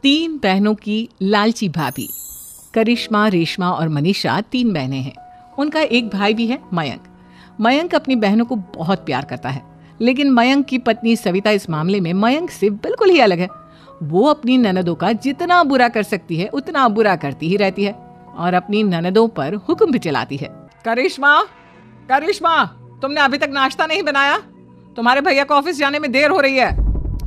तीन बहनों की लालची भाभी। करिश्मा, रेशमा और मनीषा तीन बहनें हैं। उनका एक भाई भी है, मयंक। मयंक अपनी बहनों को बहुत प्यार करता है, लेकिन मयंक की पत्नी सविता इस मामले में मयंक से बिल्कुल ही अलग है। वो अपनी ननदों का जितना बुरा कर सकती है उतना बुरा करती ही रहती है और अपनी ननदों पर हुक्म भी चलाती है। करिश्मा, करिश्मा, तुमने अभी तक नाश्ता नहीं बनाया? तुम्हारे भैया को ऑफिस जाने में देर हो रही है।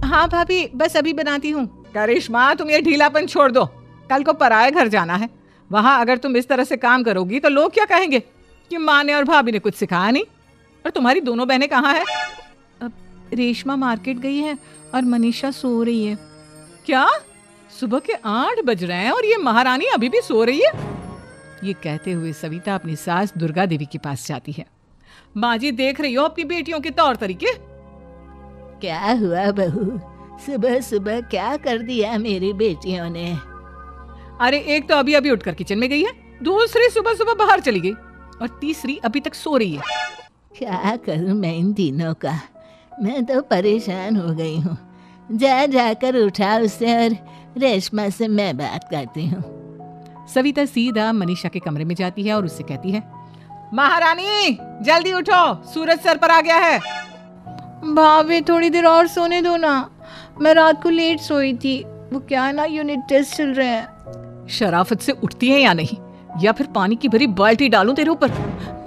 हाँ भाभी, बस अभी बनाती हूँ। करिश्मा, तुम ये ढीलापन छोड़ दो। कल को पराये घर जाना है। वहां अगर तुम इस तरह से काम करोगी तो लोग क्या कहेंगे कि माँ ने और भाभी ने कुछ सिखाया नहीं। और तुम्हारी दोनों बहनें कहाँ हैं? अब रेशमा मार्केट गई है और मनीषा सो रही है। क्या? सुबह के 8 बज रहे हैं और ये महारानी अभी भी सो रही है? ये कहते हुए सविता अपनी सास दुर्गा देवी के पास जाती है। माँ जी, देख रही हो अपनी बेटियों के तौर तरीके? क्या हुआ बहू, सुबह सुबह क्या कर दिया मेरी बेटियों ने? अरे एक तो अभी अभी उठकर किचन में गई है, दूसरी सुबह सुबह बाहर चली गई और तीसरी अभी तक सो रही है। क्या करूं मैं इन तीनों का? मैं तो परेशान हो गई हूँ। जाकर उठा उसे और रेशमा से मैं बात करती हूँ। सविता सीधा मनीषा के कमरे में जाती है और उससे कहती है, महारानी जल्दी उठो, सूरज सर पर आ गया है। भाभी थोड़ी देर और सोने दो ना, मैं रात को लेट सोई थी। वो क्या है ना, यूनिट टेस्ट चल रहे हैं। शराफत से उठती है या नहीं, या फिर पानी की भरी बाल्टी डालूं तेरे ऊपर?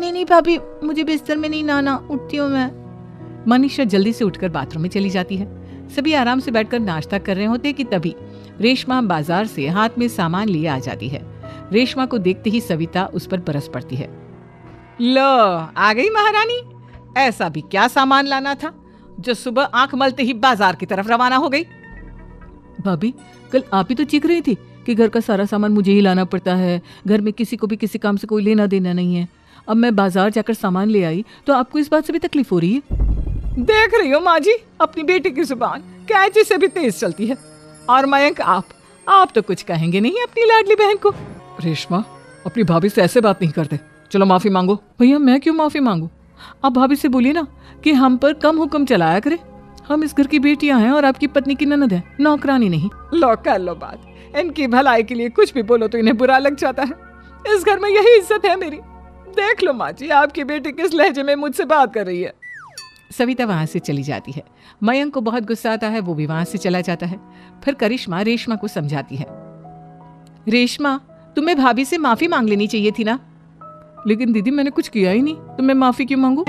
नहीं भाभी, मुझे बिस्तर में नहीं नहाना, उठती हूँ मैं। मनीषा जल्दी से उठकर बाथरूम में चली जाती है। सभी आराम से बैठकर नाश्ता कर रहे होते कि तभी रेशमा बाजार से हाथ में सामान लिए आ जाती है। रेशमा को देखते ही सविता उस पर बरस पड़ती है। लो, आ गई महारानी। ऐसा भी क्या सामान लाना था जो सुबह आंख मलते ही बाजार की तरफ रवाना हो गई? भाभी, कल आप ही तो चीख रही थी कि घर का सारा सामान मुझे ही लाना पड़ता है, घर में किसी को भी किसी काम से कोई लेना देना नहीं है। अब मैं बाजार जाकर सामान ले आई तो आपको इस बात से भी तकलीफ हो रही है? देख रही हो माँ जी, अपनी बेटी की जुबान कैंची से भी तेज चलती है। और मयंक, आप तो कुछ कहेंगे नहीं अपनी लाडली बहन को। रेशमा, अपनी भाभी से ऐसे बात नहीं करते। चलो माफी मांगो। भैया, मैं क्यों माफी मांगू? आप भाभी से बोलिए ना कि हम पर कम हुक्म चलाया करे। हम इस घर की बेटियां हैं और आपकी पत्नी की ननद है, नौकरानी नहीं। लो कर लो बात। इनकी भलाई के लिए कुछ भी बोलो तो इन्हें बुरा लग जाता है। इस घर में यही इज्जत है मेरी। देख लो माँ जी, आपकी बेटी किस लहजे में मुझसे बात कर रही है। सविता वहां से चली जाती है। मयंक को बहुत गुस्सा आता है, वो भी वहां से चला जाता है। फिर करिश्मा रेशमा को समझाती है, रेशमा, तुम्हें भाभी से माफी मांग लेनी चाहिए थी ना। लेकिन दीदी, मैंने कुछ किया ही नहीं, तो मैं माफी क्यों मांगू?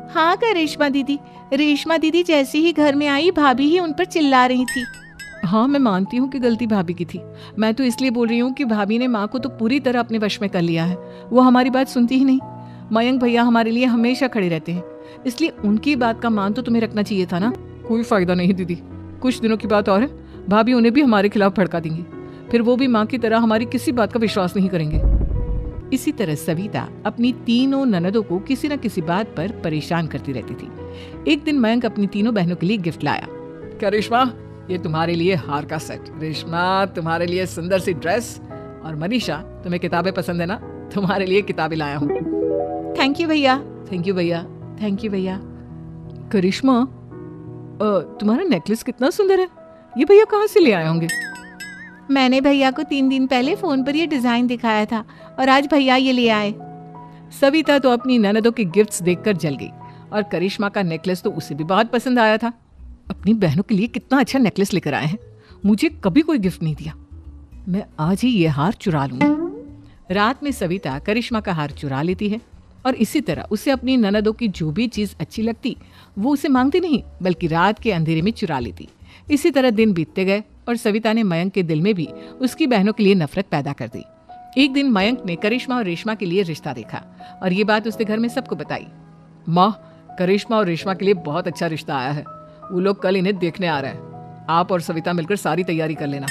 हाँ रेशमा दीदी जैसे ही घर में आई, भाभी ही उन पर चिल्ला रही थी। हाँ, मैं मानती हूँ कि गलती भाभी की थी। मैं तो इसलिए बोल रही हूँ कि भाभी ने माँ को तो पूरी तरह अपने वश में कर लिया है। वो हमारी बात सुनती ही नहीं। मयंक भैया हमारे लिए हमेशा खड़े रहते हैं, इसलिए उनकी बात का मान तो तुम्हें रखना चाहिए था ना। कोई फायदा नहीं दीदी, कुछ दिनों की बात और है, भाभी उन्हें भी हमारे खिलाफ भड़का देंगी। फिर वो भी माँ की तरह हमारी किसी बात का विश्वास नहीं करेंगे। इसी तरह सविता अपनी तीनों ननदों को किसी न किसी बात पर परेशान करती रहती थी। एक दिन मयंक अपनी तीनों बहनों के लिए गिफ्ट लाया। करिश्मा, ये तुम्हारे लिए हार का सेट। रेशमा, तुम्हारे लिए सुंदर सी ड्रेस। और मनीषा, तुम्हें किताबें पसंद है ना, तुम्हारे लिए किताबें लाया हूँ। थैंक यू भैया। थैंक यू भैया। थैंक यू भैया। करिश्मा, तुम्हारा नेकलेस कितना सुंदर है, ये भैया कहाँ से ले आए होंगे? मैंने भैया को 3 दिन पहले फोन पर ये डिजाइन दिखाया था और आज भैया ये ले आए। सविता तो अपनी ननदों के गिफ्ट्स देखकर जल गई और करिश्मा का नेकलेस तो उसे भी बहुत पसंद आया था। अपनी बहनों के लिए कितना अच्छा नेकलेस लेकर आए हैं, मुझे कभी कोई गिफ्ट नहीं दिया। मैं आज ही ये हार चुरा लूंगी। रात में सविता करिश्मा का हार चुरा लेती है और इसी तरह उसे अपनी ननदों की जो भी चीज अच्छी लगती वो उसे मांगती नहीं, बल्कि रात के अंधेरे में चुरा लेती। इसी तरह दिन बीतते गए और सविता ने मयंक के दिल में भी उसकी बहनों के लिए नफरत पैदा कर दी। एक दिन मयंक ने करिश्मा और रेशमा के लिए रिश्ता देखा और ये बात उसने घर में सबको बताई। माँ, करिश्मा और रेशमा के लिए बहुत अच्छा रिश्ता आया है। वो लोग कल इन्हें देखने आ रहे हैं। आप और सविता मिलकर सारी तैयारी कर लेना।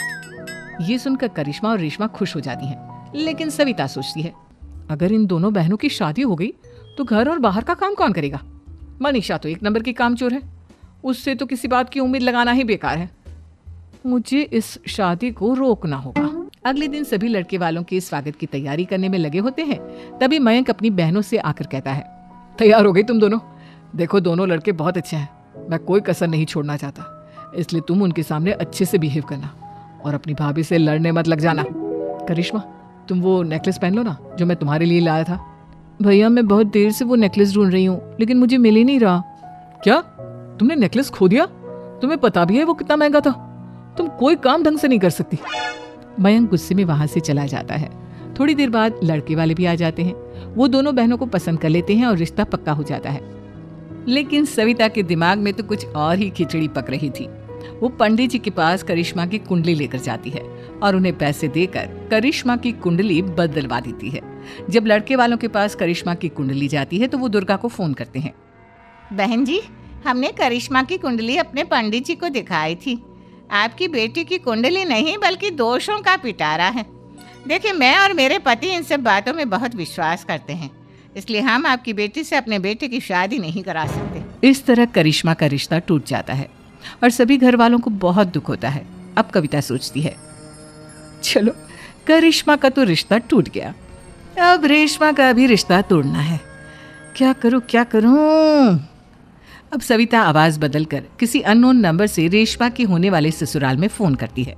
ये सुनकर करिश्मा और रेशमा खुश हो जाती हैं, लेकिन सविता सोचती है, अगर इन दोनों बहनों की शादी हो गई तो घर और बाहर का काम कौन करेगा? मनीषा तो एक नंबर की कामचोर है, उससे तो किसी बात की उम्मीद लगाना ही बेकार है। मुझे इस शादी को रोकना होगा। अगले दिन सभी लड़के वालों के स्वागत की तैयारी करने में लगे होते हैं। तभी मयंक अपनी बहनों से आकर कहता है, तैयार हो गई तुम दोनों? देखो, दोनों लड़के बहुत अच्छे हैं, मैं कोई कसर नहीं छोड़ना चाहता, इसलिए तुम उनके सामने अच्छे से बिहेव करना और अपनी भाभी से लड़ने मत लग जाना। करिश्मा, तुम वो नेकलेस पहन लो ना जो मैं तुम्हारे लिए लाया था। भैया मैं बहुत देर से वो नेकलेस ढूंढ रही हूँ, लेकिन मुझे मिल ही नहीं रहा। क्या तुमने नेकलेस खो दिया? तुम्हें पता भी है वो कितना महंगा था? तुम कोई काम ढंग से नहीं कर सकती। मयंक गुस्से में वहां से चला जाता है। थोड़ी देर बाद लड़के वाले भी आ जाते हैं। वो दोनों बहनों को पसंद कर लेते हैं और रिश्ता पक्का हो जाता है। लेकिन सविता के दिमाग में तो कुछ और ही खिचड़ी पक रही थी। वो पंडित जी के पास करिश्मा की कुंडली लेकर जाती है और उन्हें पैसे देकर करिश्मा की कुंडली बदलवा देती है। जब लड़के वालों के पास करिश्मा की कुंडली जाती है तो वो दुर्गा को फोन करते हैं। बहन जी, हमने करिश्मा की कुंडली अपने पंडित जी को दिखाई थी। आपकी बेटी की कुंडली नहीं बल्कि दोषों का पिटारा है। देखिए, मैं और मेरे पति इन सब बातों में बहुत विश्वास करते हैं, इसलिए हम आपकी बेटी से अपने बेटे की शादी नहीं करा सकते। इस तरह करिश्मा का रिश्ता टूट जाता है और सभी घर वालों को बहुत दुख होता है। अब कविता सोचती है, चलो करिश्मा का तो रिश्ता टूट गया, अब रेशमा का भी रिश्ता तोड़ना है। क्या करूं? अब सविता आवाज बदलकर किसी अननोन नंबर से रेशमा के होने वाले ससुराल में फोन करती है।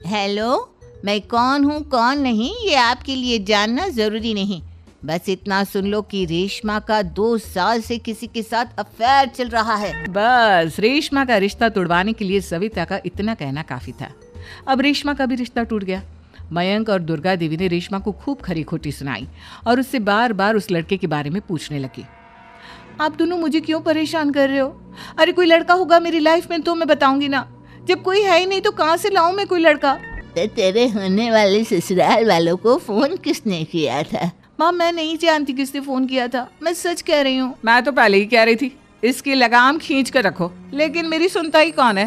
हेलो, मैं कौन हूँ कौन नहीं ये आपके लिए जानना जरूरी नहीं। बस इतना सुन लो कि रेशमा का 2 साल से किसी के साथ अफेयर चल रहा है। बस रेशमा का रिश्ता तोड़वाने के लिए सविता का इतना कहना काफी था। अब रेशमा का भी रिश्ता टूट गया। मयंक और दुर्गा देवी ने रेशमा को खूब खरी खोटी सुनाई और उससे बार बार उस लड़के के बारे में पूछने लगी। आप दोनों मुझे क्यों परेशान कर रहे हो? अरे कोई लड़का होगा मेरी लाइफ में तो मैं बताऊंगी ना। जब कोई है ही नहीं तो कहाँ से लाऊं मैं कोई लड़का? तो तेरे होने वाले ससुराल वालों को फोन किसने किया था? माँ, मैं नहीं जानती किसने फोन किया था, मैं सच कह रही हूँ। मैं तो पहले ही कह रही थी इसकी लगाम खींच कर रखो, लेकिन मेरी सुनता ही कौन है।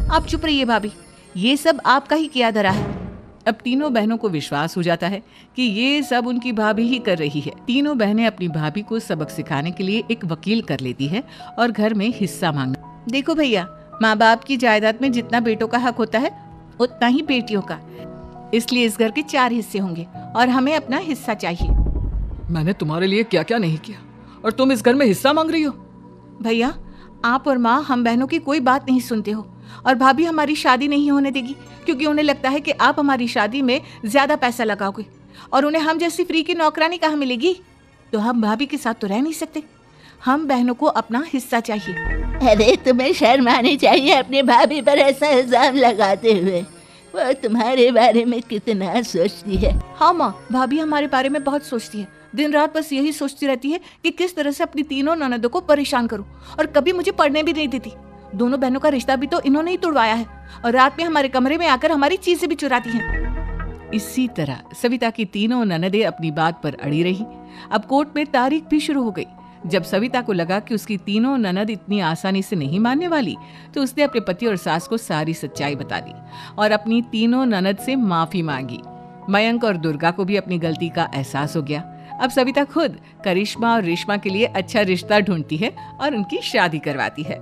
आप चुप रहिए भाभी, ये सब आपका ही किया धरा है। अब तीनों बहनों को विश्वास हो जाता है कि ये सब उनकी भाभी ही कर रही है। तीनों बहनें अपनी भाभी को सबक सिखाने के लिए एक वकील कर लेती है और घर में हिस्सा मांगना। देखो भैया, माँ बाप की जायदाद में जितना बेटों का हक होता है उतना ही बेटियों का, इसलिए इस घर के 4 हिस्से होंगे और हमें अपना हिस्सा चाहिए। मैंने तुम्हारे लिए क्या क्या नहीं किया और तुम इस घर में हिस्सा मांग रही हो? भैया, आप और माँ हम बहनों की कोई बात नहीं सुनते हो और भाभी हमारी शादी नहीं होने देगी क्योंकि उन्हें लगता है कि आप हमारी शादी में ज्यादा पैसा लगाओगे और उन्हें हम जैसी फ्री की नौकरानी कहाँ मिलेगी। तो हम भाभी के साथ तो रह नहीं सकते, हम बहनों को अपना हिस्सा चाहिए। अरे तुम्हें शर्म आनी चाहिए अपनी भाभी पर ऐसा इल्जाम लगाते हुए। वो तुम्हारे बारे में कितना सोचती है। हाँ माँ, भाभी हमारे बारे में बहुत सोचती है। दिन रात बस यही सोचती रहती है कि किस तरह से अपनी तीनों ननदों को परेशान करूं और कभी मुझे पढ़ने भी नहीं देती। दोनों बहनों का रिश्ता भी तो इन्होंने ही तोड़वाया है और रात में हमारे कमरे में आकर हमारी चीजें भी चुराती हैं। इसी तरह सविता की तीनों ननदें अपनी बात पर अड़ी रही। अब कोर्ट में तारीख भी शुरू हो गई। जब सविता को लगा कि उसकी तीनों ननद इतनी आसानी से नहीं मानने वाली, तो उसने अपने पति और सास को सारी सच्चाई बता दी और अपनी तीनों ननद से माफी मांगी। मयंक और दुर्गा को भी अपनी गलती का एहसास हो गया। अब सविता खुद करिश्मा और रेशमा के लिए अच्छा रिश्ता ढूंढती है और उनकी शादी करवाती है।